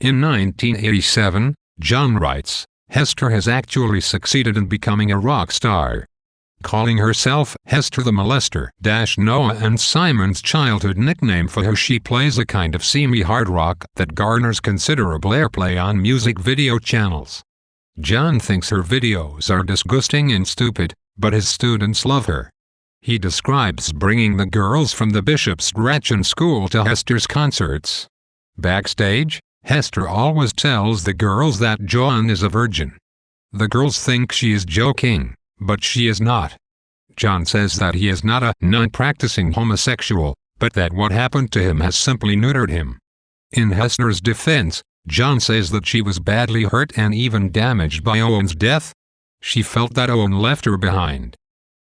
In 1987, John writes, Hester has actually succeeded in becoming a rock star. Calling herself Hester the Molester. Noah and Simon's childhood nickname for her, she plays a kind of semi-hard rock that garners considerable airplay on music video channels. John thinks her videos are disgusting and stupid, but his students love her. He describes bringing the girls from the Bishop's Gretchen School to Hester's concerts. Backstage, Hester always tells the girls that John is a virgin. The girls think she is joking, but she is not. John says that he is not a non-practicing homosexual, but that what happened to him has simply neutered him. In Hester's defense, John says that she was badly hurt and even damaged by Owen's death. She felt that Owen left her behind.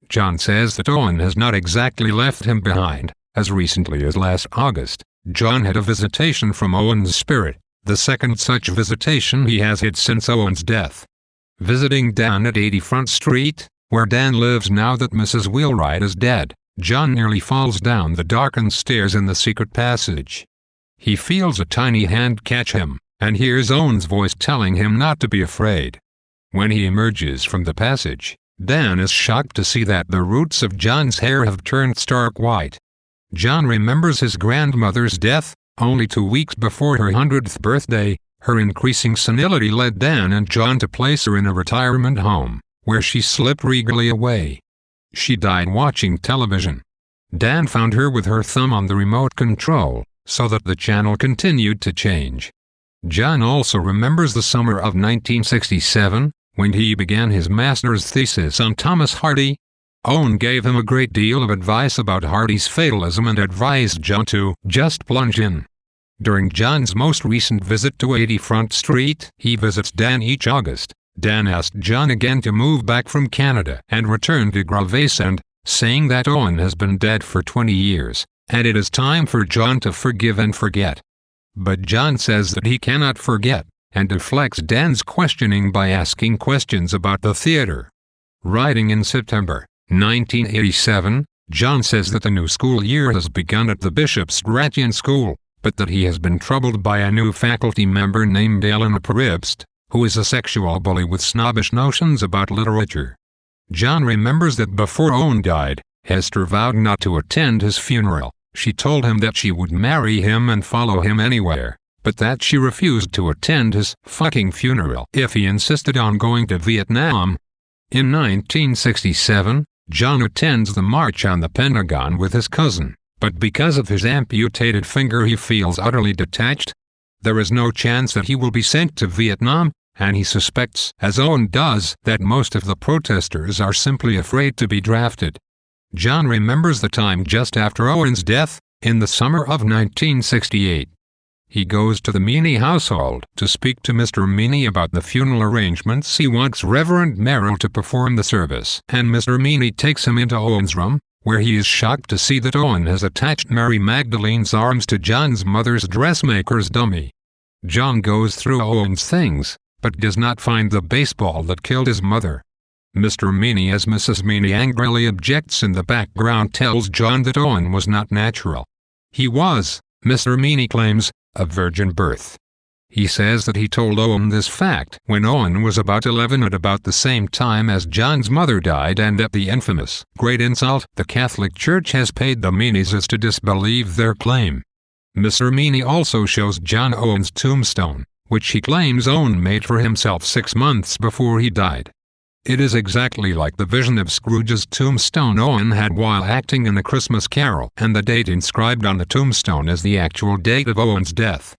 John says that Owen has not exactly left him behind. As recently as last August, John had a visitation from Owen's spirit, the second such visitation he has had since Owen's death. Visiting Dan at 80 Front Street, where Dan lives now that Mrs. Wheelwright is dead, John nearly falls down the darkened stairs in the secret passage. He feels a tiny hand catch him, and hears Owen's voice telling him not to be afraid. When he emerges from the passage, Dan is shocked to see that the roots of John's hair have turned stark white. John remembers his grandmother's death. Only 2 weeks before her 100th birthday, her increasing senility led Dan and John to place her in a retirement home, where she slipped regally away. She died watching television. Dan found her with her thumb on the remote control, so that the channel continued to change. John also remembers the summer of 1967, when he began his master's thesis on Thomas Hardy. Owen gave him a great deal of advice about Hardy's fatalism and advised John to just plunge in. During John's most recent visit to 80 Front Street, he visits Dan each August. Dan asked John again to move back from Canada and return to Gravesend, saying that Owen has been dead for 20 years, and it is time for John to forgive and forget. But John says that he cannot forget, and deflects Dan's questioning by asking questions about the theater. Writing in September 1987, John says that the new school year has begun at the Bishop's Gretchen School, but that he has been troubled by a new faculty member named Eleanor Pribst, who is a sexual bully with snobbish notions about literature. John remembers that before Owen died, Hester vowed not to attend his funeral. She told him that she would marry him and follow him anywhere, but that she refused to attend his fucking funeral if he insisted on going to Vietnam. In 1967, John attends the March on the Pentagon with his cousin, but because of his amputated finger he feels utterly detached. There is no chance that he will be sent to Vietnam, and he suspects, as Owen does, that most of the protesters are simply afraid to be drafted. John remembers the time just after Owen's death, in the summer of 1968. He goes to the Meany household to speak to Mr. Meany about the funeral arrangements. He wants Reverend Merrill to perform the service, and Mr. Meany takes him into Owen's room, where he is shocked to see that Owen has attached Mary Magdalene's arms to John's mother's dressmaker's dummy. John goes through Owen's things, but does not find the baseball that killed his mother. Mr. Meany, as Mrs. Meany angrily objects in the background, tells John that Owen was not natural. He was, Mr. Meany claims, a virgin birth. He says that he told Owen this fact when Owen was about 11 at about the same time as John's mother died, and that the infamous great insult the Catholic Church has paid the Meanys is to disbelieve their claim. Mr. Meany also shows John Owen's tombstone, which he claims Owen made for himself 6 months before he died. It is exactly like the vision of Scrooge's tombstone Owen had while acting in A Christmas Carol, and the date inscribed on the tombstone is the actual date of Owen's death.